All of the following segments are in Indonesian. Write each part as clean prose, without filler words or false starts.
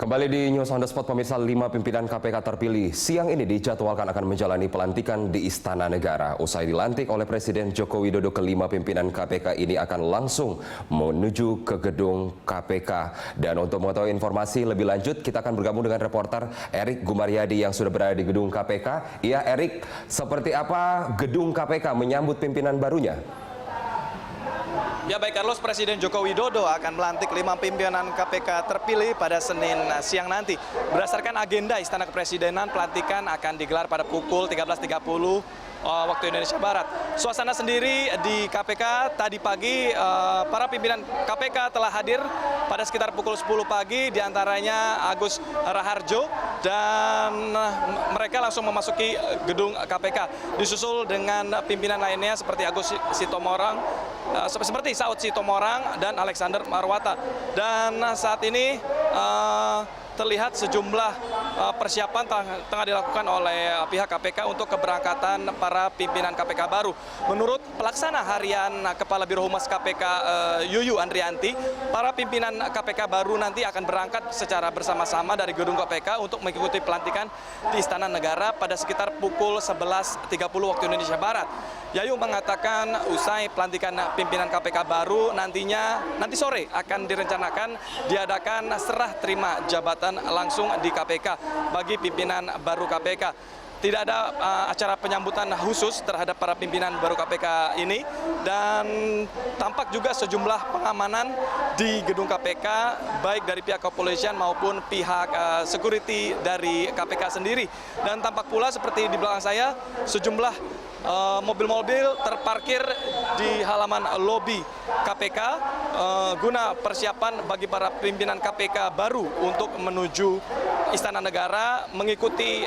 Kembali di News on the Spot, pemirsa, 5 pimpinan KPK terpilih siang ini dijadwalkan akan menjalani pelantikan di Istana Negara. Usai dilantik oleh Presiden Joko Widodo, kelima pimpinan KPK ini akan langsung menuju ke gedung KPK. Dan untuk mengetahui informasi lebih lanjut, kita akan bergabung dengan reporter Erik Gumaryadi yang sudah berada di gedung KPK. Iya, Erik, seperti apa gedung KPK menyambut pimpinan barunya? Ya baik Carlos, Presiden Joko Widodo akan melantik 5 pimpinan KPK terpilih pada Senin siang nanti. Berdasarkan agenda Istana Kepresidenan, pelantikan akan digelar pada pukul 13.30 waktu Indonesia Barat. Suasana sendiri di KPK tadi pagi, para pimpinan KPK telah hadir pada sekitar pukul 10 pagi, diantaranya Agus Raharjo, dan mereka langsung memasuki gedung KPK. Disusul dengan pimpinan lainnya seperti Agus Sitomorang, seperti Saud Sitomorang dan Alexander Marwata. Dan saat ini terlihat sejumlah persiapan tengah dilakukan oleh pihak KPK untuk keberangkatan para pimpinan KPK baru. Menurut pelaksana harian Kepala Biro Humas KPK Yuyu Andrianti, para pimpinan KPK baru nanti akan berangkat secara bersama-sama dari gedung KPK untuk mengikuti pelantikan di Istana Negara pada sekitar pukul 11.30 waktu Indonesia Barat. Yayu mengatakan usai pelantikan pimpinan KPK baru nanti sore akan direncanakan diadakan serah terima jabatan langsung di KPK bagi pimpinan baru KPK. Tidak ada acara penyambutan khusus terhadap para pimpinan baru KPK ini, dan tampak juga sejumlah pengamanan di gedung KPK baik dari pihak kepolisian maupun pihak security dari KPK sendiri. Dan tampak pula seperti di belakang saya sejumlah mobil-mobil terparkir di halaman lobi KPK guna persiapan bagi para pimpinan KPK baru untuk menuju Istana Negara mengikuti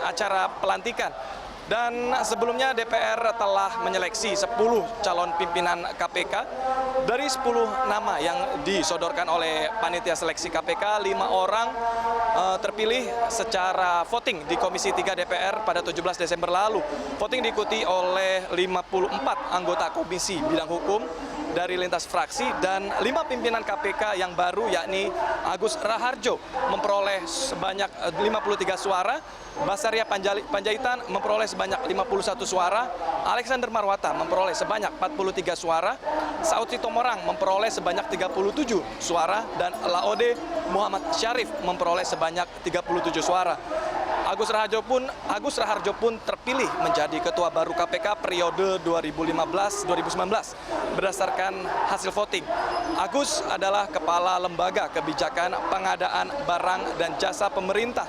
acara pelantikan. Dan sebelumnya DPR telah menyeleksi 10 calon pimpinan KPK. Dari 10 nama yang disodorkan oleh panitia seleksi KPK, 5 orang terpilih secara voting di Komisi 3 DPR pada 17 Desember lalu. Voting diikuti oleh 54 anggota Komisi Bidang Hukum dari lintas fraksi, dan 5 pimpinan KPK yang baru yakni Agus Raharjo memperoleh sebanyak 53 suara, Basaria Panjaitan memperoleh sebanyak 51 suara, Alexander Marwata memperoleh sebanyak 43 suara, Saud Sitomorang memperoleh sebanyak 37 suara, dan Laode Muhammad Syarif memperoleh sebanyak 37 suara. Agus Raharjo pun terpilih menjadi ketua baru KPK periode 2015-2019 berdasarkan hasil voting. Agus adalah kepala lembaga kebijakan pengadaan barang dan jasa pemerintah.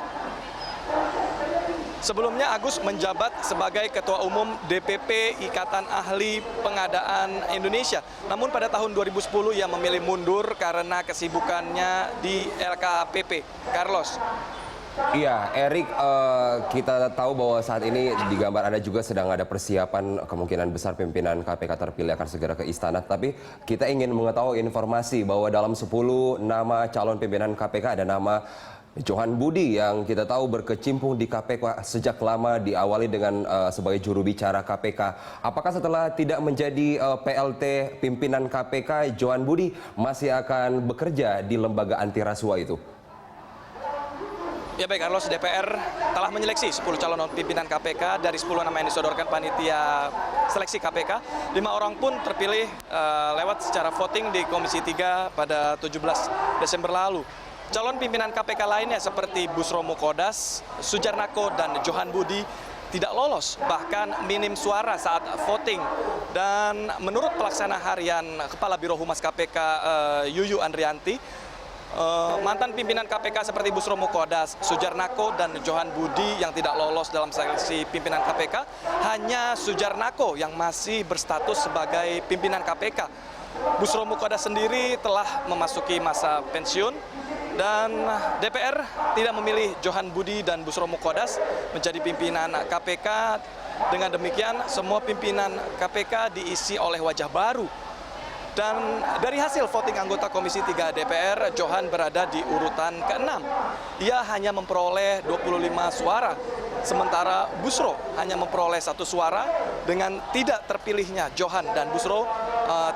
Sebelumnya Agus menjabat sebagai Ketua Umum DPP Ikatan Ahli Pengadaan Indonesia. Namun pada tahun 2010 ia memilih mundur karena kesibukannya di LKPP. Carlos. Iya, Erik, kita tahu bahwa saat ini di gambar Anda juga sedang ada persiapan, kemungkinan besar pimpinan KPK terpilih akan segera ke istana. Tapi kita ingin mengetahui informasi bahwa dalam 10 nama calon pimpinan KPK ada nama Johan Budi yang kita tahu berkecimpung di KPK sejak lama, diawali dengan sebagai juru bicara KPK. Apakah setelah tidak menjadi PLT pimpinan KPK, Johan Budi masih akan bekerja di lembaga anti rasuah itu? Ya baik Carlos, DPR telah menyeleksi 10 calon pimpinan KPK dari 10 nama yang disodorkan panitia seleksi KPK. 5 orang pun terpilih lewat secara voting di Komisi 3 pada 17 Desember lalu. Calon pimpinan KPK lainnya seperti Busro Mukodas, Sujarnako, dan Johan Budi tidak lolos, bahkan minim suara saat voting. Dan menurut pelaksana harian Kepala Biro Humas KPK Yuyu Andrianti, mantan pimpinan KPK seperti Busro Mukodas, Sujarnako, dan Johan Budi yang tidak lolos dalam seleksi pimpinan KPK, hanya Sujarnako yang masih berstatus sebagai pimpinan KPK. Busro Mukodas sendiri telah memasuki masa pensiun, dan DPR tidak memilih Johan Budi dan Busro Mukodas menjadi pimpinan KPK. Dengan demikian, semua pimpinan KPK diisi oleh wajah baru. Dan dari hasil voting anggota Komisi 3 DPR, Johan berada di urutan ke-6. Ia hanya memperoleh 25 suara, sementara Busro hanya memperoleh 1 suara. Dengan tidak terpilihnya Johan dan Busro,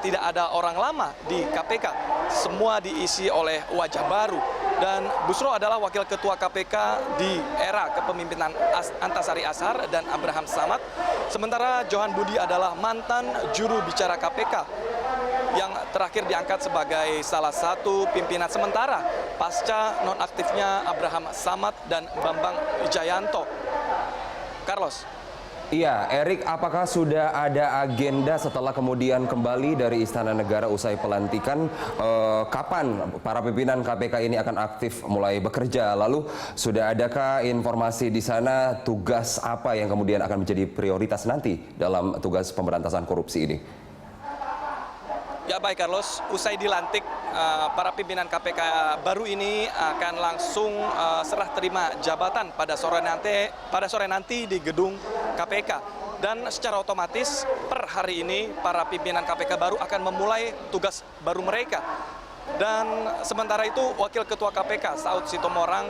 tidak ada orang lama di KPK. Semua diisi oleh wajah baru. Dan Busro adalah wakil ketua KPK di era kepemimpinan Antasari Ashar dan Abraham Samad. Sementara Johan Budi adalah mantan juru bicara KPK yang terakhir diangkat sebagai salah satu pimpinan sementara pasca nonaktifnya Abraham Samad dan Bambang Wijayanto. Carlos. Iya, Erik, apakah sudah ada agenda setelah kemudian kembali dari Istana Negara usai pelantikan? Kapan para pimpinan KPK ini akan aktif mulai bekerja? Lalu sudah adakah informasi di sana tugas apa yang kemudian akan menjadi prioritas nanti dalam tugas pemberantasan korupsi ini? Ya baik Carlos, usai dilantik para pimpinan KPK baru ini akan langsung serah terima jabatan pada sore nanti di gedung KPK. Dan secara otomatis per hari ini para pimpinan KPK baru akan memulai tugas baru mereka. Dan sementara itu Wakil Ketua KPK Saud Sitomorang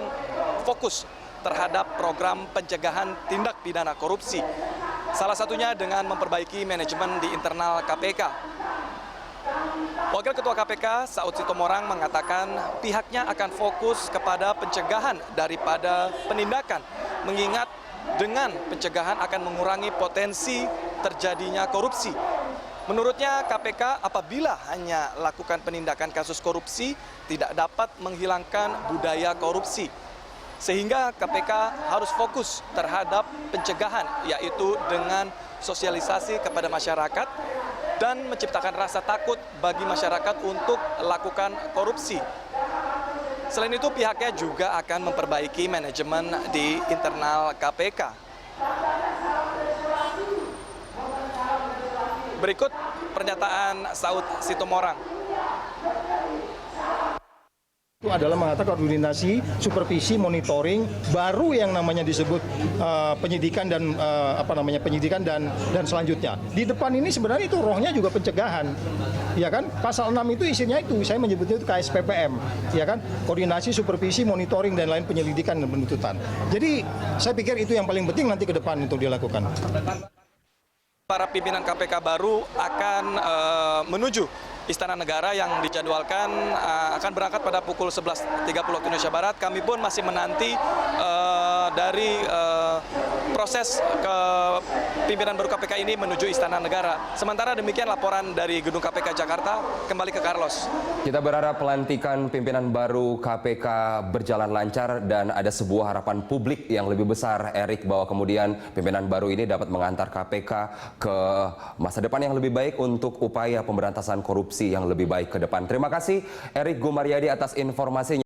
fokus terhadap program pencegahan tindak pidana korupsi. Salah satunya dengan memperbaiki manajemen di internal KPK. Wakil Ketua KPK Saud Sitomorang mengatakan pihaknya akan fokus kepada pencegahan daripada penindakan, mengingat dengan pencegahan akan mengurangi potensi terjadinya korupsi. Menurutnya KPK apabila hanya lakukan penindakan kasus korupsi tidak dapat menghilangkan budaya korupsi. Sehingga KPK harus fokus terhadap pencegahan, yaitu dengan sosialisasi kepada masyarakat dan menciptakan rasa takut bagi masyarakat untuk lakukan korupsi. Selain itu pihaknya juga akan memperbaiki manajemen di internal KPK. Berikut pernyataan Saud Sitomorang. Itu adalah mengatakan koordinasi, supervisi, monitoring, baru yang namanya disebut penyidikan dan penyidikan dan selanjutnya. Di depan ini sebenarnya itu rohnya juga pencegahan, ya kan? Pasal 6 itu isinya itu, saya menyebutnya itu KSPPM, ya kan? Koordinasi, supervisi, monitoring dan lain penyelidikan dan penuntutan. Jadi saya pikir itu yang paling penting nanti ke depan untuk dilakukan. Para pimpinan KPK baru akan menuju Istana Negara yang dijadwalkan akan berangkat pada pukul 11.30 waktu Indonesia Barat. Kami pun masih menanti dari proses pimpinan baru KPK ini menuju Istana Negara. Sementara demikian laporan dari Gedung KPK Jakarta, kembali ke Carlos. Kita berharap pelantikan pimpinan baru KPK berjalan lancar dan ada sebuah harapan publik yang lebih besar, Erik, bahwa kemudian pimpinan baru ini dapat mengantar KPK ke masa depan yang lebih baik untuk upaya pemberantasan korupsi yang lebih baik ke depan. Terima kasih Erik Gumaryadi atas informasinya.